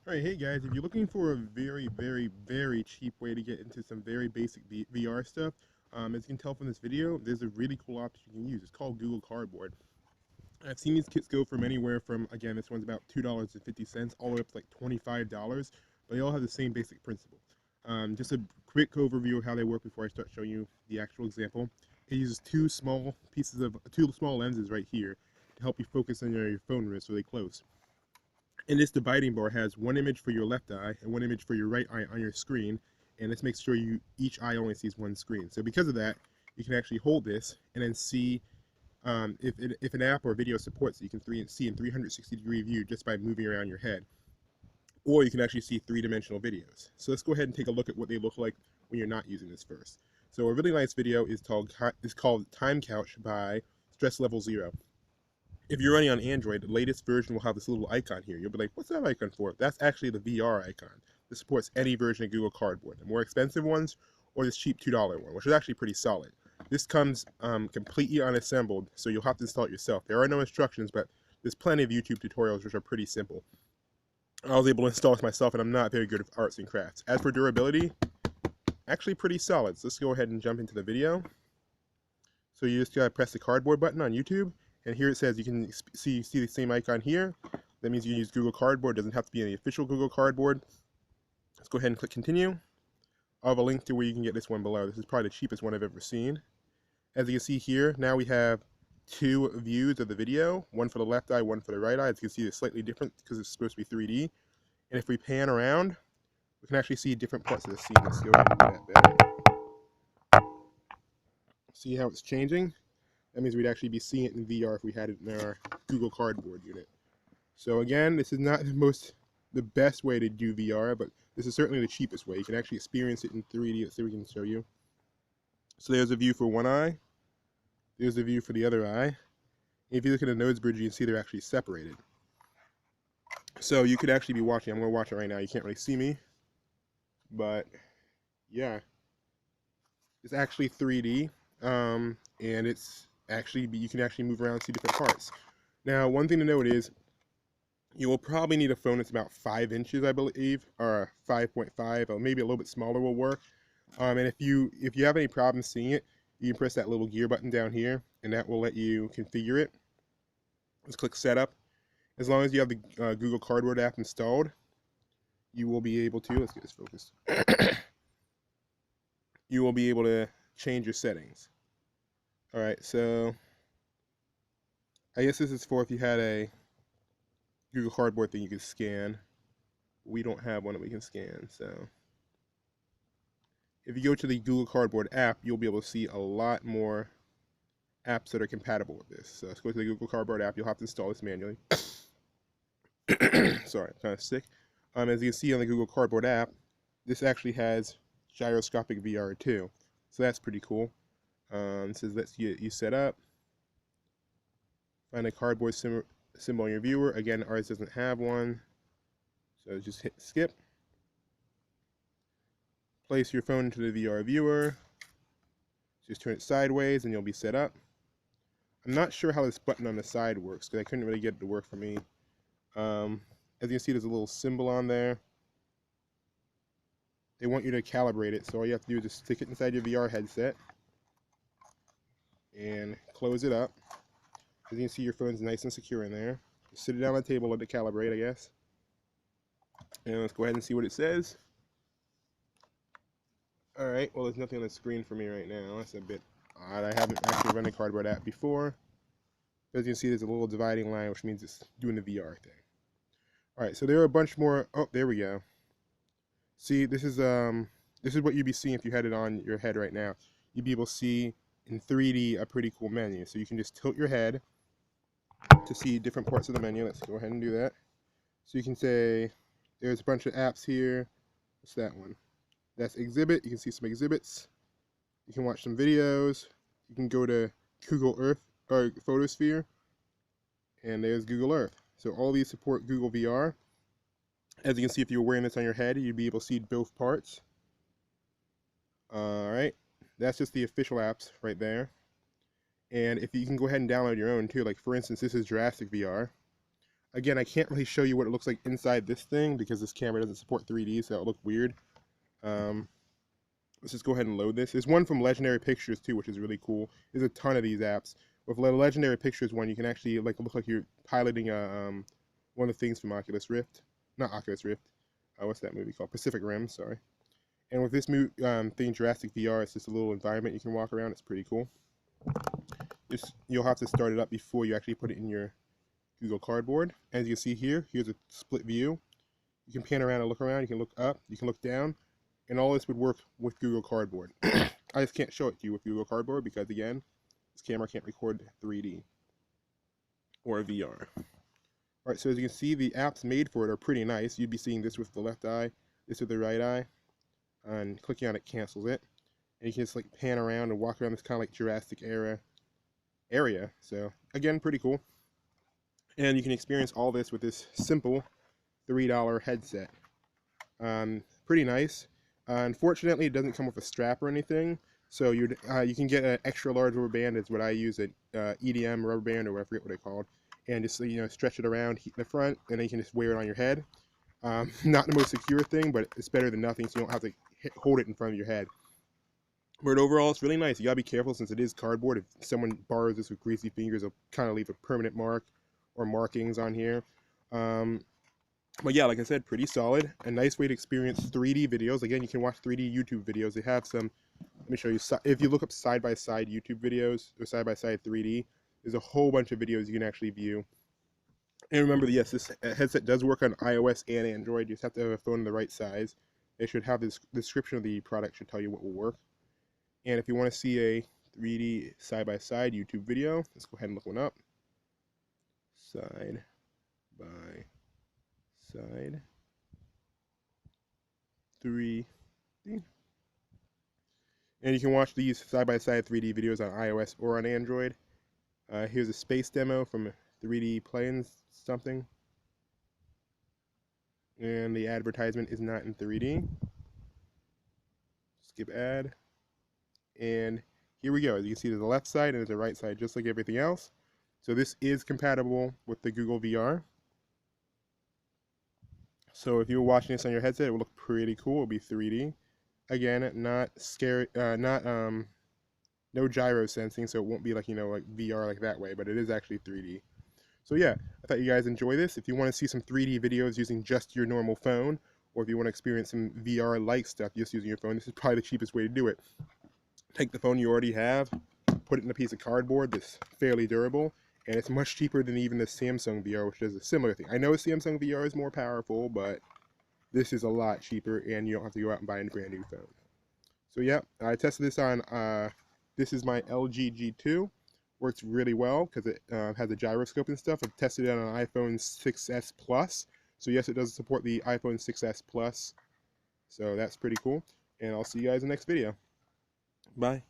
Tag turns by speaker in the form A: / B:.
A: Alright, hey guys, if you're looking for a very cheap way to get into some very basic VR stuff, as you can tell from this video, there's a really cool option you can use. It's called Google Cardboard. I've seen these kits go from anywhere from, again, this one's about $2.50 all the way up to like $25, but they all have the same basic principle. Just a quick overview of how they work before I start showing you the actual example. It uses two small lenses right here to help you focus on your phone when it's really close. And this dividing bar has one image for your left eye and one image for your right eye on your screen, and this makes sure each eye only sees one screen. So because of that, you can actually hold this and then see if an app or video supports it, you can see in 360-degree view just by moving around your head. Or you can actually see three-dimensional videos. So let's go ahead and take a look at what they look like when you're not using this first. So a really nice video is called Time Couch by Stress Level Zero. If you're running on Android, the latest version will have this little icon here. You'll be like, what's that icon for? That's actually the VR icon. This supports any version of Google Cardboard. The more expensive ones, or this cheap $2 one, which is actually pretty solid. This comes completely unassembled, so you'll have to install it yourself. There are no instructions, but there's plenty of YouTube tutorials which are pretty simple. I was able to install it myself, and I'm not very good at arts and crafts. As for durability, actually pretty solid. So let's go ahead and jump into the video. So you just gotta press the cardboard button on YouTube, and here it says you can see the same icon here. That means you can use Google Cardboard. It doesn't have to be any official Google Cardboard. Let's go ahead and click continue. I'll have a link to where you can get this one below. This is probably the cheapest one I've ever seen. As you can see here, now we have two views of the video, one for the left eye, one for the right eye. As you can see, it's slightly different because it's supposed to be 3D. And if we pan around, we can actually see different parts of the scene. Let's go ahead and do that better. See how it's changing? That means we'd actually be seeing it in VR if we had it in our Google Cardboard unit. So again, this is not the best way to do VR, but this is certainly the cheapest way. You can actually experience it in 3D. Let's see if we can show you. So there's a view for one eye. There's a view for the other eye. And if you look at the nose bridge, you can see they're actually separated. So you could actually be watching. I'm going to watch it right now. You can't really see me, but yeah, it's actually 3D, and it's actually you can actually move around and see different parts. Now, one thing to note is you will probably need a phone that's about 5 inches, I believe, or 5.5, or maybe a little bit smaller will work. And if you have any problems seeing it, you can press that little gear button down here, and that will let you configure it. Let's click Setup. As long as you have the Google Cardboard app installed, you will be able to, let's get this focused, you will be able to change your settings. Alright, so I guess this is for if you had a Google Cardboard thing you could scan. We don't have one that we can scan, so if you go to the Google Cardboard app, you'll be able to see a lot more apps that are compatible with this. So let's go to the Google Cardboard app. You'll have to install this manually. Sorry, I'm kind of sick. As you can see on the Google Cardboard app, this actually has gyroscopic VR too, so that's pretty cool. It says let's get you set up. Find a cardboard symbol on your viewer. Again, ours doesn't have one, so just hit skip. Place your phone into the VR viewer. Just turn it sideways and you'll be set up. I'm not sure how this button on the side works because I couldn't really get it to work for me. As you can see, there's a little symbol on there. They want you to calibrate it, so all you have to do is just stick it inside your VR headset and close it up. As you can see, your phone's nice and secure in there. Just sit it down on the table, let it calibrate, I guess. And let's go ahead and see what it says. Alright, well, there's nothing on the screen for me right now. That's a bit odd. I haven't actually run a Cardboard app before. As you can see, there's a little dividing line, which means it's doing the VR thing. Alright, so there are a bunch more. Oh, there we go. See, this is what you'd be seeing if you had it on your head right now. You'd be able to see in 3D a pretty cool menu. So you can just tilt your head to see different parts of the menu. Let's go ahead and do that. So you can say, there's a bunch of apps here. What's that one? That's Exhibit. You can see some exhibits. You can watch some videos. You can go to Google Earth or Photosphere, and there's Google Earth. So all these support Google VR. As you can see, if you were wearing this on your head, you'd be able to see both parts. Alright, that's just the official apps right there. And if you can go ahead and download your own too, like for instance, this is Jurassic VR. Again, I can't really show you what it looks like inside this thing because this camera doesn't support 3D, so it'll look weird. Let's just go ahead and load this. There's one from Legendary Pictures too, which is really cool. There's a ton of these apps. With the Legendary Pictures one, you can actually look like you're piloting a one of the things from Oculus Rift, not Oculus Rift. What's that movie called? Pacific Rim. Sorry. And with this thing, Jurassic VR, it's just a little environment you can walk around. It's pretty cool. You'll have to start it up before you actually put it in your Google Cardboard. As you can see here, here's a split view. You can pan around and look around. You can look up. You can look down. And all this would work with Google Cardboard. I just can't show it to you with Google Cardboard because, again, this camera can't record 3D or VR. Alright, so as you can see, the apps made for it are pretty nice. You'd be seeing this with the left eye, this with the right eye, and clicking on it cancels it. And you can just like pan around and walk around this kind of like Jurassic area. So, again, pretty cool. And you can experience all this with this simple $3 headset. Pretty nice. Unfortunately, it doesn't come with a strap or anything, so you can get an extra large rubber band. Is what I use, an EDM rubber band, or I forget what it's called, and just stretch it around in the front, and then you can just wear it on your head. Not the most secure thing, but it's better than nothing, so you don't have to hold it in front of your head. But overall, it's really nice. You gotta be careful since it is cardboard. If someone borrows this with greasy fingers, it'll kind of leave a permanent mark or markings on here. But yeah, like I said, pretty solid. A nice way to experience 3D videos. Again, you can watch 3D YouTube videos. They have some, let me show you, if you look up side-by-side YouTube videos, or side-by-side 3D, there's a whole bunch of videos you can actually view. And remember, yes, this headset does work on iOS and Android. You just have to have a phone the right size. They should have this description of the product should tell you what will work. And if you want to see a 3D side-by-side YouTube video, let's go ahead and look one up. Side by side 3D. And you can watch these side-by-side 3D videos on iOS or on Android. Here's a space demo from 3D Planes something. And the advertisement is not in 3D. Skip ad. And here we go. As you can see, there's a left side and there's a right side, just like everything else. So this is compatible with the Google VR. So if you were watching this on your headset, it would look pretty cool. It would be 3D. Again, not scary, no gyro sensing, so it won't be like, like VR like that way, but it is actually 3D. So yeah, I thought you guys enjoy this. If you want to see some 3D videos using just your normal phone, or if you want to experience some VR-like stuff just using your phone, this is probably the cheapest way to do it. Take the phone you already have, put it in a piece of cardboard that's fairly durable, and it's much cheaper than even the Samsung VR, which does a similar thing. I know Samsung VR is more powerful, but this is a lot cheaper, and you don't have to go out and buy a brand new phone. So yeah, I tested this on, this is my LG G2. Works really well because it has a gyroscope and stuff. I've tested it on an iPhone 6s Plus. So yes, it does support the iPhone 6s Plus. So that's pretty cool. And I'll see you guys in the next video. Bye.